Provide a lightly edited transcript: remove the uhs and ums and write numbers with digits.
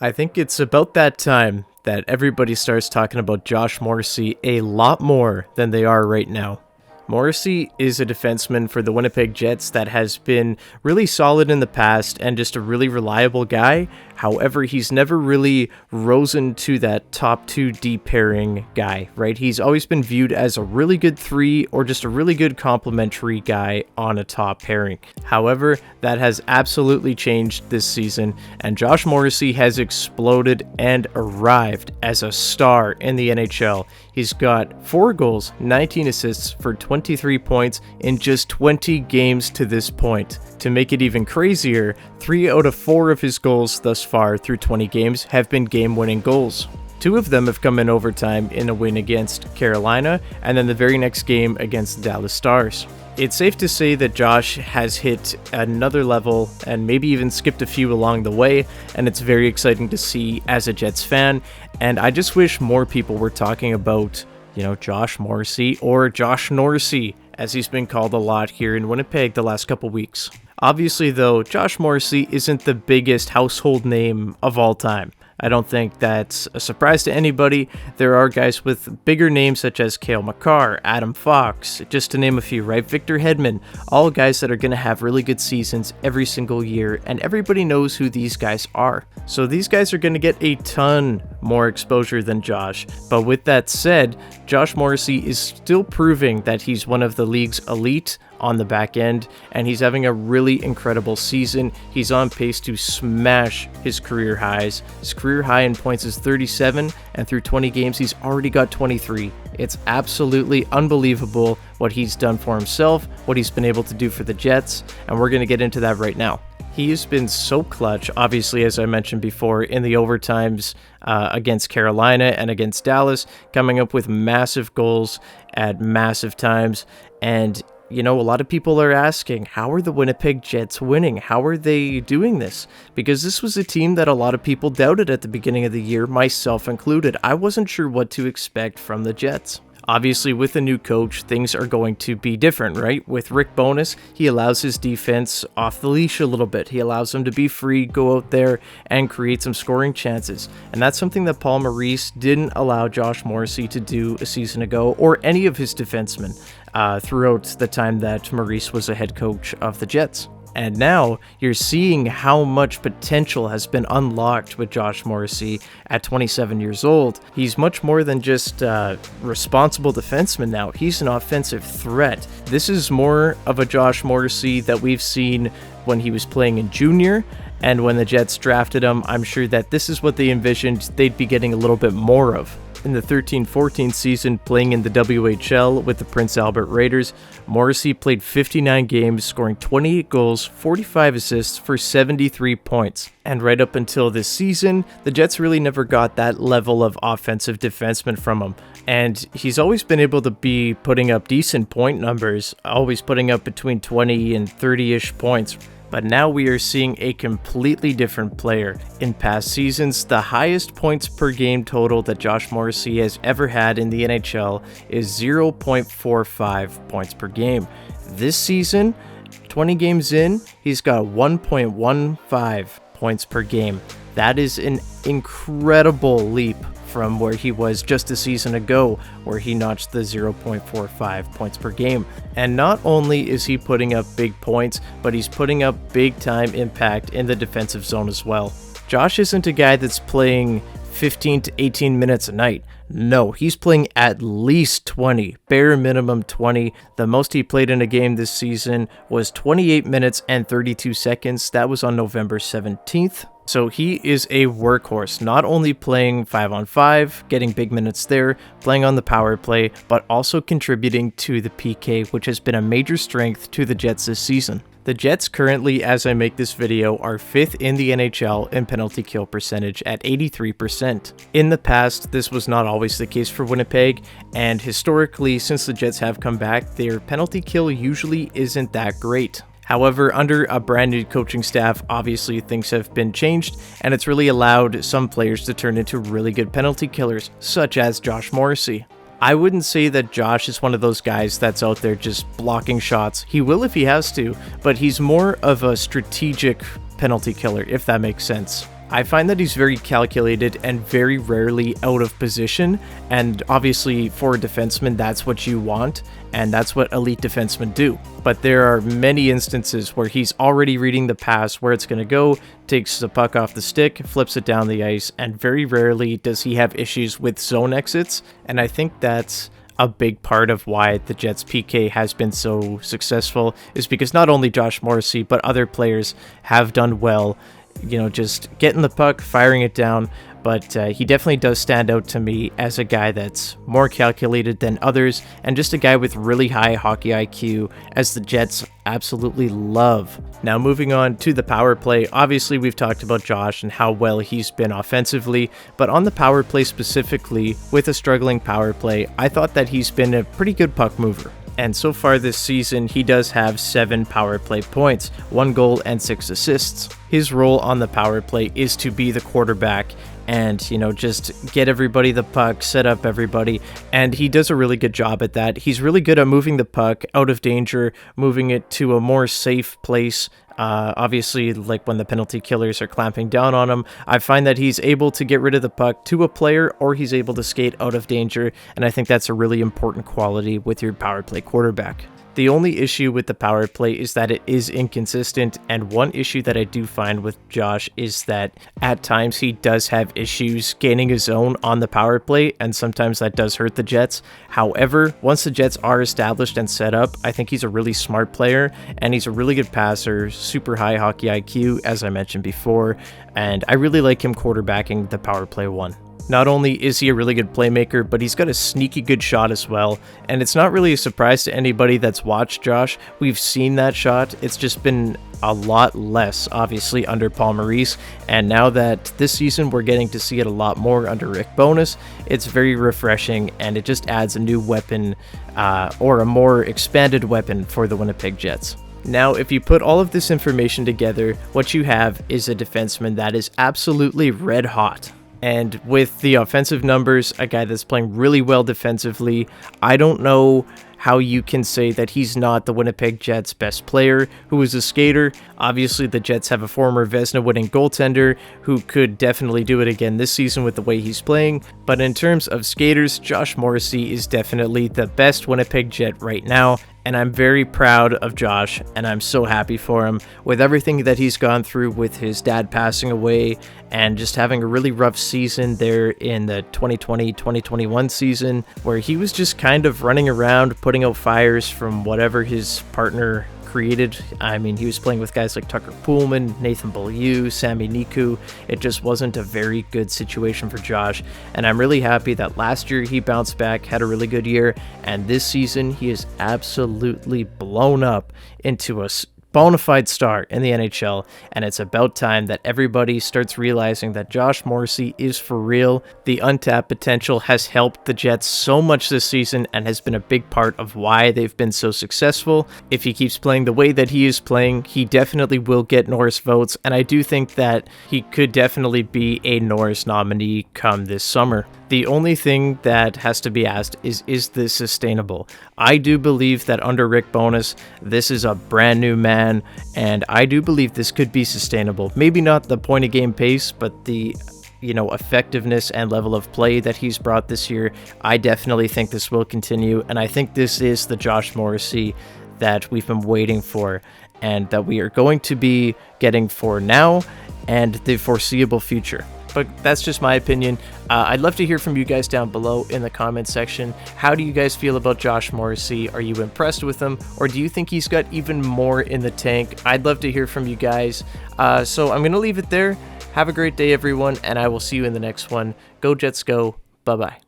I think it's about that time that everybody starts talking about Josh Morrissey a lot more than they are right now. Morrissey is a defenseman for the Winnipeg Jets that has been really solid in the past and just a really reliable guy. However, he's never really risen to that top 2D pairing guy, right? He's always been viewed as a really good 3 or just a really good complementary guy on a top pairing. However, that has absolutely changed this season, and Josh Morrissey has exploded and arrived as a star in the NHL. He's got 4 goals, 19 assists for 23 points in just 20 games to this point. To make it even crazier, 3 out of 4 of his goals thus far through 20 games have been game-winning goals. 2 of them have come in overtime in a win against Carolina, and then the very next game against the Dallas Stars. It's safe to say that Josh has hit another level and maybe even skipped a few along the way, and it's very exciting to see as a Jets fan. And I just wish more people were talking about, Josh Morrissey or Josh Norrissey, as he's been called a lot here in Winnipeg the last couple weeks. Obviously, though, Josh Morrissey isn't the biggest household name of all time. I don't think that's a surprise to anybody. There are guys with bigger names such as Cale Makar, Adam Fox, just to name a few, right? Victor Hedman, all guys that are going to have really good seasons every single year, and everybody knows who these guys are. So these guys are going to get a ton more exposure than Josh. But with that said, Josh Morrissey is still proving that he's one of the league's elite on the back end, and he's having a really incredible season. He's on pace to smash his career highs. His career high in points is 37, and through 20 games, he's already got 23. It's absolutely unbelievable what he's done for himself, what he's been able to do for the Jets, and we're going to get into that right now. He has been so clutch, obviously, as I mentioned before, in the overtimes against Carolina and against Dallas, coming up with massive goals at massive times. And a lot of people are asking, how are the Winnipeg Jets winning? How are they doing this? Because this was a team that a lot of people doubted at the beginning of the year, myself included. I wasn't sure what to expect from the Jets. Obviously, with a new coach, things are going to be different, right? With Rick Bowness, he allows his defense off the leash a little bit. He allows them to be free, go out there, and create some scoring chances. And that's something that Paul Maurice didn't allow Josh Morrissey to do a season ago, or any of his defensemen throughout the time that Maurice was a head coach of the Jets. And now you're seeing how much potential has been unlocked with Josh Morrissey at 27 years old. He's much more than just a responsible defenseman now. He's an offensive threat. This is more of a Josh Morrissey that we've seen when he was playing in junior, and when the Jets drafted him, I'm sure that this is what they envisioned they'd be getting a little bit more of. In the 13-14 season, playing in the WHL with the Prince Albert Raiders, Morrissey played 59 games, scoring 28 goals, 45 assists for 73 points. And right up until this season, the Jets really never got that level of offensive defenseman from him. And he's always been able to be putting up decent point numbers, always putting up between 20 and 30-ish points. But now we are seeing a completely different player. In past seasons, the highest points per game total that Josh Morrissey has ever had in the NHL is 0.45 points per game. This season, 20 games in, he's got 1.15 points per game. That is an incredible leap from where he was just a season ago, where he notched the 0.45 points per game. And not only is he putting up big points, but he's putting up big time impact in the defensive zone as well. Josh isn't a guy that's playing 15 to 18 minutes a night. No, he's playing at least 20, bare minimum 20. The most he played in a game this season was 28 minutes and 32 seconds. That was on November 17th. So he is a workhorse, not only playing 5-on-5, getting big minutes there, playing on the power play, but also contributing to the PK, which has been a major strength to the Jets this season. The Jets currently, as I make this video, are 5th in the NHL in penalty kill percentage at 83%. In the past, this was not always the case for Winnipeg, and historically, since the Jets have come back, their penalty kill usually isn't that great. However, under a brand new coaching staff, obviously things have been changed, and it's really allowed some players to turn into really good penalty killers, such as Josh Morrissey. I wouldn't say that Josh is one of those guys that's out there just blocking shots. He will if he has to, but he's more of a strategic penalty killer, if that makes sense. I find that he's very calculated and very rarely out of position, and obviously for a defenseman that's what you want, and that's what elite defensemen do. But there are many instances where he's already reading the pass, where it's going to go, takes the puck off the stick, flips it down the ice, and very rarely does he have issues with zone exits, and I think that's a big part of why the Jets PK has been so successful, is because not only Josh Morrissey, but other players have done well, just getting the puck, firing it down, but he definitely does stand out to me as a guy that's more calculated than others, and just a guy with really high hockey IQ, as the Jets absolutely love. Now moving on to the power play, obviously we've talked about Josh and how well he's been offensively, but on the power play specifically, with a struggling power play, I thought that he's been a pretty good puck mover. And so far this season, he does have 7 power play points, 1 goal and 6 assists. His role on the power play is to be the quarterback and, just get everybody the puck, set up everybody, and he does a really good job at that. He's really good at moving the puck out of danger, moving it to a more safe place. Obviously, like when the penalty killers are clamping down on him, I find that he's able to get rid of the puck to a player, or he's able to skate out of danger, and I think that's a really important quality with your power play quarterback. The only issue with the power play is that it is inconsistent, and one issue that I do find with Josh is that at times he does have issues gaining his own on the power play, and sometimes that does hurt the Jets. However, once the Jets are established and set up, I think he's a really smart player, and he's a really good passer, super high hockey IQ, as I mentioned before, and I really like him quarterbacking the power play 1. Not only is he a really good playmaker, but he's got a sneaky good shot as well, and it's not really a surprise to anybody that's watched Josh. We've seen that shot. It's just been a lot less, obviously, under Paul Maurice, and now that this season we're getting to see it a lot more under Rick Bowness, it's very refreshing, and it just adds a new weapon, or a more expanded weapon for the Winnipeg Jets. Now, if you put all of this information together, what you have is a defenseman that is absolutely red hot. And with the offensive numbers, a guy that's playing really well defensively, I don't know how you can say that he's not the Winnipeg Jets' best player, who is a skater. Obviously, the Jets have a former Vezina-winning goaltender who could definitely do it again this season with the way he's playing. But in terms of skaters, Josh Morrissey is definitely the best Winnipeg Jet right now. And I'm very proud of Josh, and I'm so happy for him with everything that he's gone through with his dad passing away and just having a really rough season there in the 2020-2021 season, where he was just kind of running around putting out fires from whatever his partner created. I mean, he was playing with guys like Tucker Poolman, Nathan Beaulieu, Sami Niku. It just wasn't a very good situation for Josh, and I'm really happy that last year he bounced back, had a really good year, and this season he is absolutely blown up into a bona fide star in the NHL, and it's about time that everybody starts realizing that Josh Morrissey is for real. The untapped potential has helped the Jets so much this season and has been a big part of why they've been so successful. If he keeps playing the way that he is playing, he definitely will get Norris votes, and I do think that he could definitely be a Norris nominee come this summer. The only thing that has to be asked is this sustainable? I do believe that under Rick Bowness, this is a brand new man, and I do believe this could be sustainable. Maybe not the point of game pace, but the effectiveness and level of play that he's brought this year. I definitely think this will continue, and I think this is the Josh Morrissey that we've been waiting for, and that we are going to be getting for now and the foreseeable future. But that's just my opinion. I'd love to hear from you guys down below in the comment section. How do you guys feel about Josh Morrissey? Are you impressed with him, or do you think he's got even more in the tank? I'd love to hear from you guys. So I'm going to leave it there. Have a great day, everyone, and I will see you in the next one. Go Jets, go. Bye-bye.